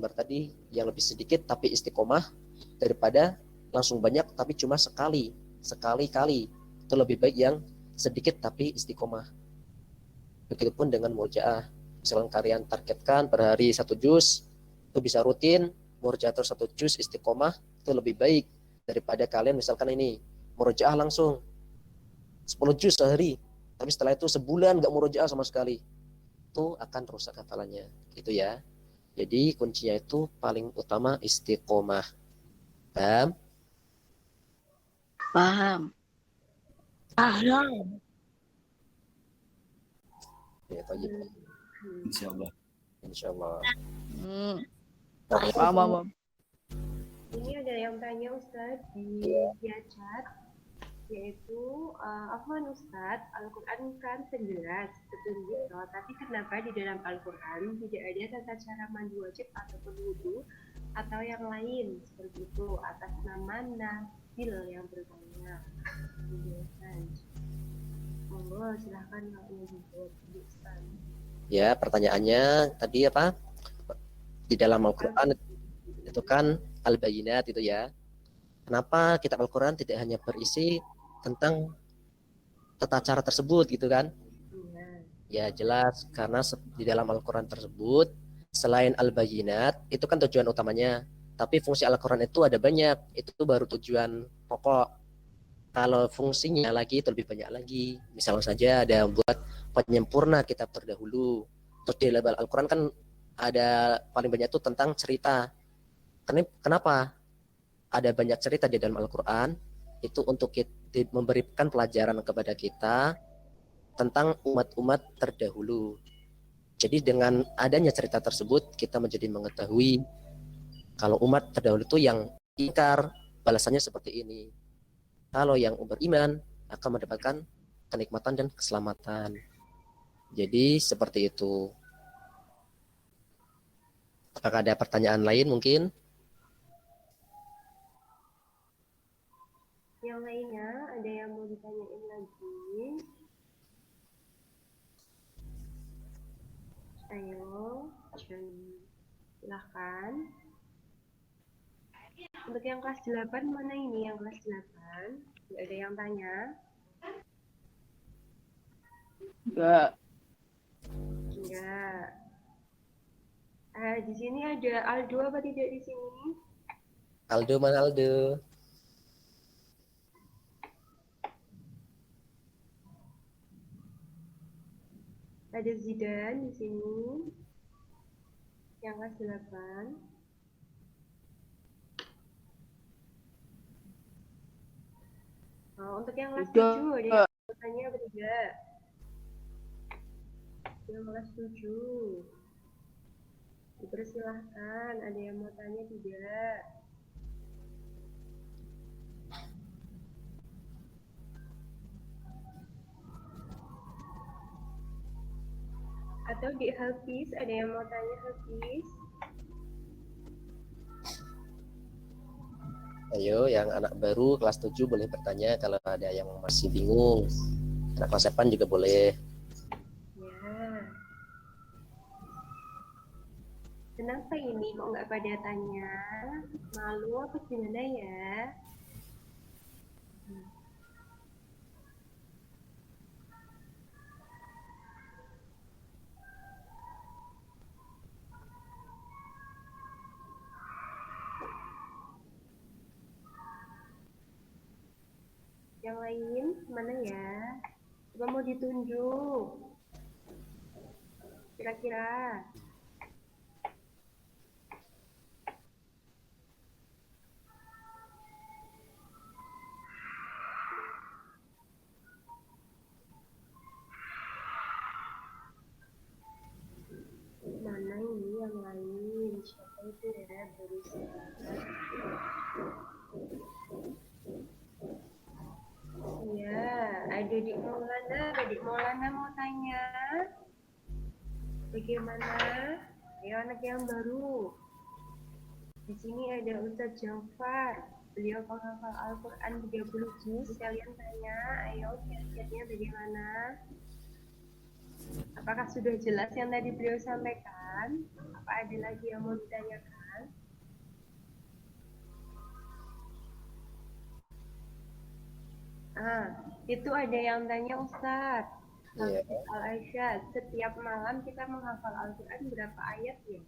gambar tadi yang lebih sedikit tapi istiqomah daripada langsung banyak tapi cuma sekali-kali. Itu lebih baik yang sedikit tapi istiqomah. Begitupun dengan murojaah. Misalkan kalian targetkan per hari 1 juz, itu bisa rutin, murojaah terus 1 juz istiqomah, itu lebih baik daripada kalian misalkan ini murojaah langsung 10 juz sehari, tapi setelah itu sebulan nggak murojaah sama sekali, itu akan rusak hafalannya gitu ya. Jadi kuncinya itu paling utama istiqomah. Paham? Paham. Paham. Ya, tajib. Insyaallah. Insyaallah. Paham. Ini ada yang tanya Ustadz di chat, yaitu Afwan Ustadz, Al-Quran kan penjelas petunjuk, tapi kenapa di dalam Al-Quran tidak ada tata cara mandi wajib ataupun wudhu atau yang lain seperti itu atas nama Nabil yang bertanya. Monggo silahkan kalau mau dijawab Ustaz. Ya, pertanyaannya tadi apa? Di dalam Al-Quran itu kan Al-Bayyinat itu ya. Kenapa kitab Al-Quran tidak hanya berisi tentang tata cara tersebut gitu kan? Ya jelas, karena di dalam Al-Quran tersebut selain Al-Bayyinat itu kan tujuan utamanya, tapi fungsi Al-Quran itu ada banyak, itu baru tujuan pokok. Kalau fungsinya lagi itu lebih banyak lagi. Misalnya saja ada buat penyempurna kitab terdahulu. Terus di dalam Al-Quran kan ada paling banyak itu tentang cerita. Kenapa ada banyak cerita di dalam Al-Quran? Itu untuk kita memberikan pelajaran kepada kita tentang umat-umat terdahulu. Jadi dengan adanya cerita tersebut kita menjadi mengetahui kalau umat terdahulu itu yang ingkar balasannya seperti ini. Kalau yang beriman akan mendapatkan kenikmatan dan keselamatan. Jadi seperti itu. Apakah ada pertanyaan lain mungkin? Yang lainnya ada yang mau ditanyain lagi? Ayo, silahkan. Untuk yang kelas 8 mana ini yang kelas 8? Tidak ada yang tanya? Enggak. Enggak. Di sini ada Aldo apa tidak di sini? Aldo mana Aldo? Ada Zidan di sini. Yang kelas 8. Untuk yang kelas 7 ada yang bertanya apa tidak? Yang kelas 7. Dipersilahkan, ada yang mau tanya tidak? Atau di Hafiz, ada yang mau tanya Hafiz? Ayo, yang anak baru kelas 7 boleh bertanya kalau ada yang masih bingung. Anak kelas 8 juga boleh. Ya. Kenapa ini kok nggak pada tanya? Malu apa gimana ya? Yang lain mana ya? Coba mau ditunjuk. Kira-kira. Mana ini yang lain? Siapa itu ya? Berusaha. Iya, Adik Maulana mau tanya. Bagaimana? Ayo anak yang baru. Di sini ada Ustadz Jafar. Beliau penghafal Al-Quran 30 juz. Kalian tanya, ayo kiat-kiatnya bagaimana? Apakah sudah jelas yang tadi beliau sampaikan? Apa ada lagi yang mau ditanyakan? Itu ada yang tanya Ustadz. Iya. Hafiz Al-Aisyah, setiap malam kita menghafal Al-Quran berapa ayat ya?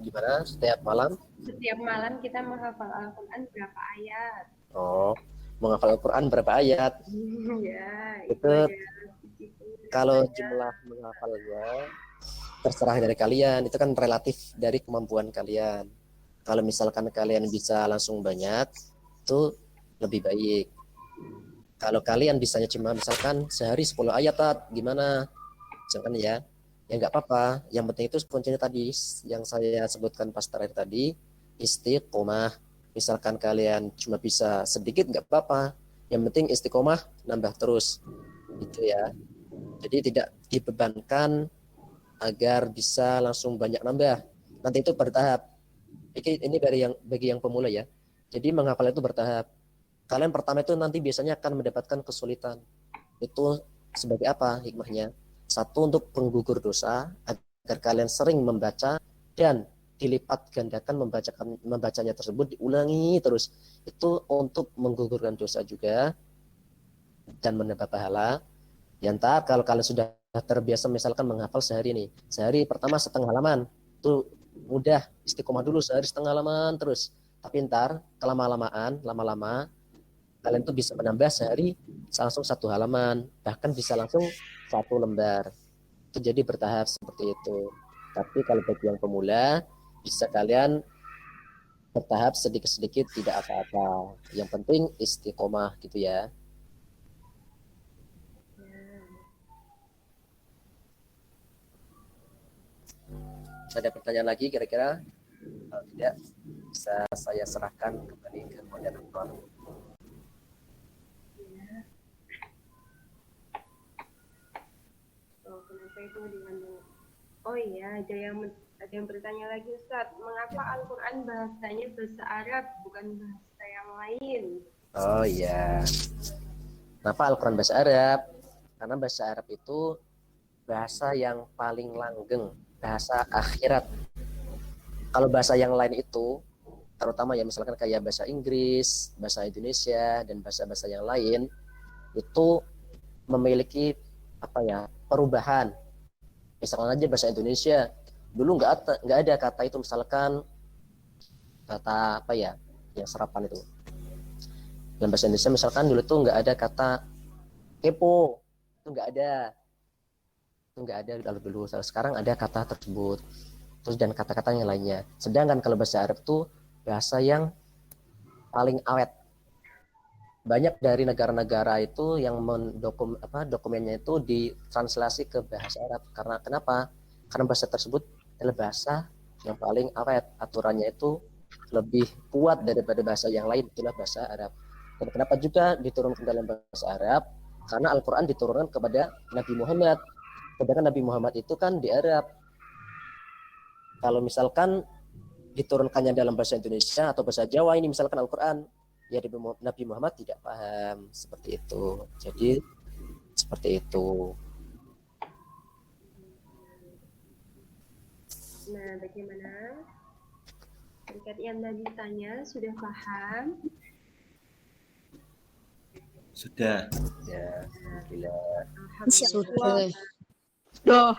Gimana setiap malam? Setiap malam kita menghafal Al-Quran berapa ayat? Oh, menghafal Al-Quran berapa ayat? Ya, itu Itu ada. kalau jumlah menghafalnya terserah dari kalian. Itu kan relatif dari kemampuan kalian. Kalau misalkan kalian bisa langsung banyak, itu lebih baik. Kalau kalian bisanya cuma misalkan sehari 10 ayat, gimana? Misalkan ya nggak apa-apa. Yang penting itu kuncinya tadi yang saya sebutkan pas terakhir tadi, istiqomah. Misalkan kalian cuma bisa sedikit nggak apa-apa. Yang penting istiqomah nambah terus. Itu ya. Jadi tidak dibebankan agar bisa langsung banyak nambah. Nanti itu bertahap. Ini bagi yang pemula ya. Jadi menghafal itu bertahap. Kalian pertama itu nanti biasanya akan mendapatkan kesulitan. Itu sebagai apa hikmahnya? Satu, untuk penggugur dosa, agar kalian sering membaca dan dilipat gandakan membacanya tersebut, diulangi terus. Itu untuk menggugurkan dosa juga dan menambah pahala. Yang kalau kalian sudah terbiasa misalkan menghafal sehari pertama setengah halaman, itu mudah, istiqomah dulu sehari setengah halaman terus. Tapi ntar lama-lama kalian tuh bisa menambah sehari langsung satu halaman, bahkan bisa langsung satu lembar. Itu jadi bertahap seperti itu. Tapi kalau bagi yang pemula, bisa kalian bertahap sedikit-sedikit, tidak apa-apa. Yang penting istiqomah gitu ya. Ada pertanyaan lagi kira-kira? Kalau tidak, bisa saya serahkan kembali ke moderator. Kenapa itu dengan? Oh iya, ada yang bertanya lagi Ustadz, mengapa Al-Quran bahasanya bahasa Arab bukan bahasa yang lain? Oh iya. Kenapa Al-Quran bahasa Arab? Karena bahasa Arab itu bahasa yang paling langgeng, bahasa akhirat. Kalau bahasa yang lain itu, terutama ya misalkan kayak bahasa Inggris, bahasa Indonesia, dan bahasa-bahasa yang lain, itu memiliki perubahan. Misalkan aja bahasa Indonesia, dulu nggak ada kata itu, misalkan kata yang serapan itu. Dalam bahasa Indonesia misalkan dulu tuh nggak ada kata kepo, itu nggak ada dulu. Sekarang ada kata tersebut, terus dan kata-kata yang lainnya. Sedangkan kalau bahasa Arab tuh bahasa yang paling awet. Banyak dari negara-negara itu yang dokumennya itu ditranslasi ke bahasa Arab. Karena kenapa? Karena bahasa tersebut adalah bahasa yang paling awet. Aturannya itu lebih kuat daripada bahasa yang lain, itulah bahasa Arab. Dan kenapa juga diturunkan dalam bahasa Arab? Karena Al-Quran diturunkan kepada Nabi Muhammad. Sedangkan Nabi Muhammad itu kan di Arab. Kalau misalkan diturunkannya dalam bahasa Indonesia atau bahasa Jawa ini misalkan Al-Quran, ya Nabi Muhammad tidak paham seperti itu. Jadi seperti itu. Nah, bagaimana? Terkait yang tadi tanya, sudah paham? Sudah. Ya, alhamdulillah. Sudah. Sudah.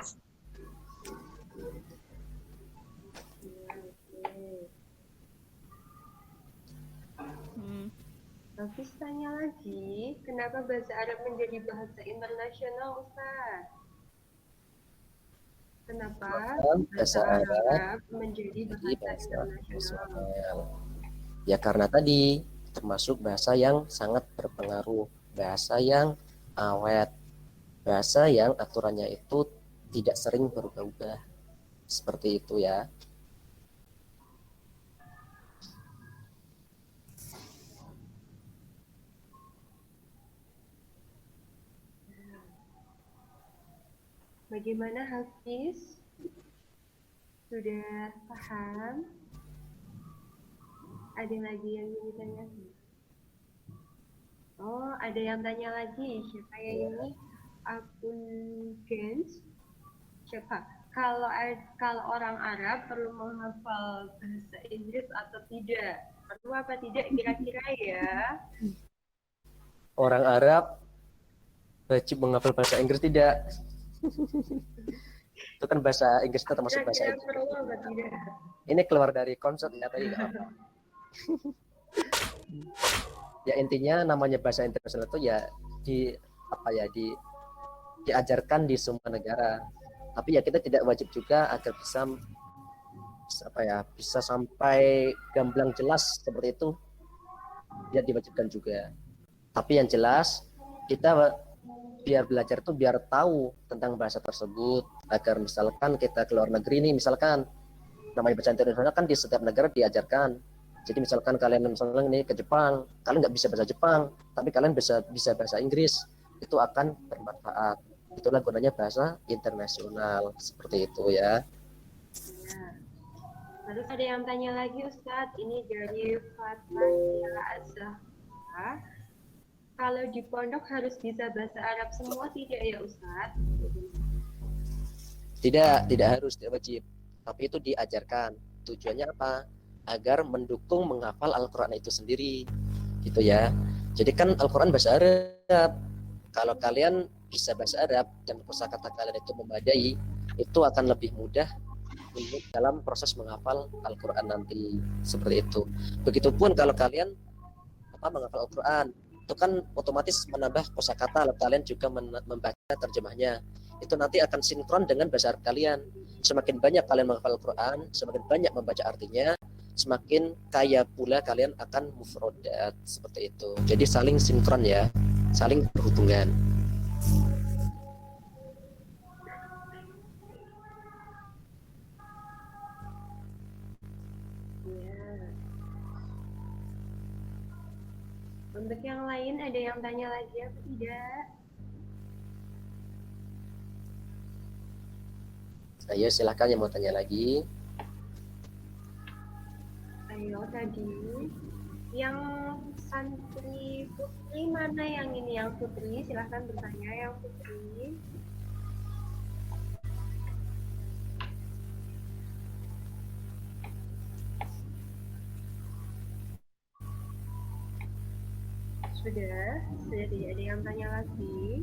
Hafiz tanya lagi, kenapa bahasa Arab menjadi bahasa internasional, Ustaz? Kenapa bahasa Arab menjadi bahasa internasional? Ya karena tadi termasuk bahasa yang sangat berpengaruh, bahasa yang awet, bahasa yang aturannya itu tidak sering berubah-ubah. Seperti itu ya. Bagaimana Hafiz? Sudah paham? Ada lagi yang ingin ditanyakan? Oh, ada yang tanya lagi. Siapa yang ini? akun Gens. Siapa? Kalau orang Arab perlu menghafal bahasa Inggris atau tidak? Perlu apa tidak kira-kira ya? Orang Arab wajib menghafal bahasa Inggris tidak? Itu kan bahasa Inggris itu termasuk bahasa Kira-kira Inggris. perlu apa tidak? Ini keluar dari konsep ya tadi nggak apa. Ya intinya namanya bahasa internasional itu ya diajarkan di semua negara. Tapi ya kita tidak wajib juga agar bisa sampai gamblang jelas seperti itu. Ya diwajibkan juga. Tapi yang jelas kita biar belajar tuh biar tahu tentang bahasa tersebut agar misalkan kita keluar negeri nih, misalkan namanya bahasa internasional kan di setiap negara diajarkan. Jadi misalkan kalian misalnya ini ke Jepang, kalian nggak bisa bahasa Jepang, tapi kalian bisa bahasa Inggris, itu akan bermanfaat. Itulah gunanya bahasa internasional seperti itu ya. Ya. Lalu ada yang tanya lagi Ustadz, ini dari Fatmah Azhar. Kalau di pondok harus bisa bahasa Arab semua tidak ya Ustadz? Tidak harus, tidak wajib. Tapi itu diajarkan. Tujuannya apa? Agar mendukung menghafal Al-Quran itu sendiri. Gitu ya. Jadi kan Al-Quran bahasa Arab. Kalau kalian bisa bahasa Arab dan kosakata kalian itu memadai, itu akan lebih mudah dalam proses menghafal Al-Quran nanti. Seperti itu. Begitupun kalau kalian menghafal Al-Quran, itu kan otomatis menambah kosakata, lalu kalian juga membaca terjemahnya. Itu nanti akan sinkron dengan bahasa Arab kalian. Semakin banyak kalian menghafal Al-Quran, semakin banyak membaca artinya, semakin kaya pula kalian akan mufrodat seperti itu. Jadi saling sinkron ya, saling berhubungan. Ya. Untuk yang lain ada yang tanya lagi apa tidak? Ayo silahkan yang mau tanya lagi. Ayo tadi yang santri putri mana yang ini yang putri? Silahkan bertanya yang putri. Sudah tidak ada yang tanya lagi.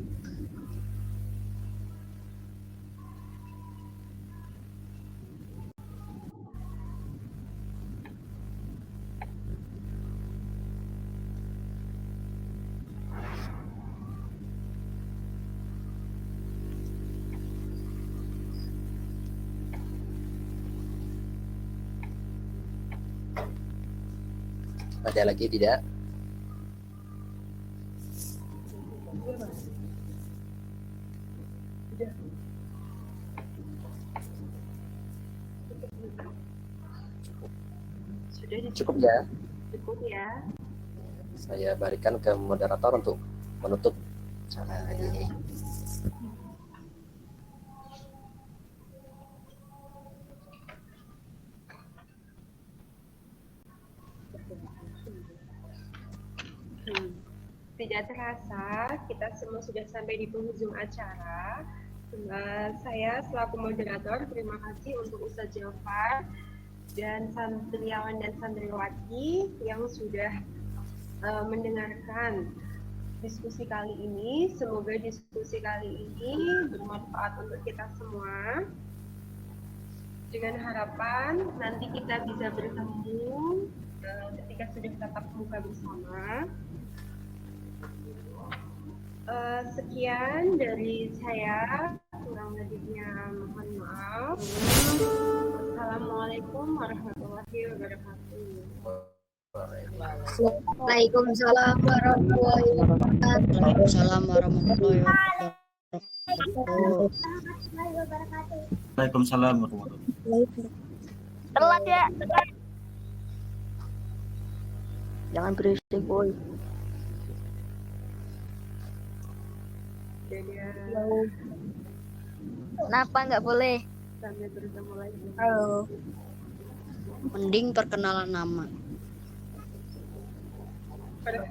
Ada lagi tidak? Sudah Cukup ya? cukup ya. Saya berikan ke moderator untuk menutup acara ini. Tidak terasa kita semua sudah sampai di penghujung acara. Saya selaku moderator terima kasih untuk Ustadz Jafar dan santriawan dan santriwati yang sudah mendengarkan diskusi kali ini. Semoga diskusi kali ini bermanfaat untuk kita semua. Dengan harapan nanti kita bisa bertemu ketika sudah tatap muka bersama. Sekian dari saya, kurang lebihnya mohon maaf. Assalamualaikum warahmatullahi wabarakatuh. Waalaikumsalam warahmatullahi wabarakatuh. Waalaikumsalam warahmatullahi wabarakatuh. Waalaikumsalam warahmatullahi wabarakatuh. Telat ya, telat. Jangan berisik, boy. Dadah. Kenapa nggak boleh? Sampai bertemu lagi. Halo. Mending perkenalan nama. Pada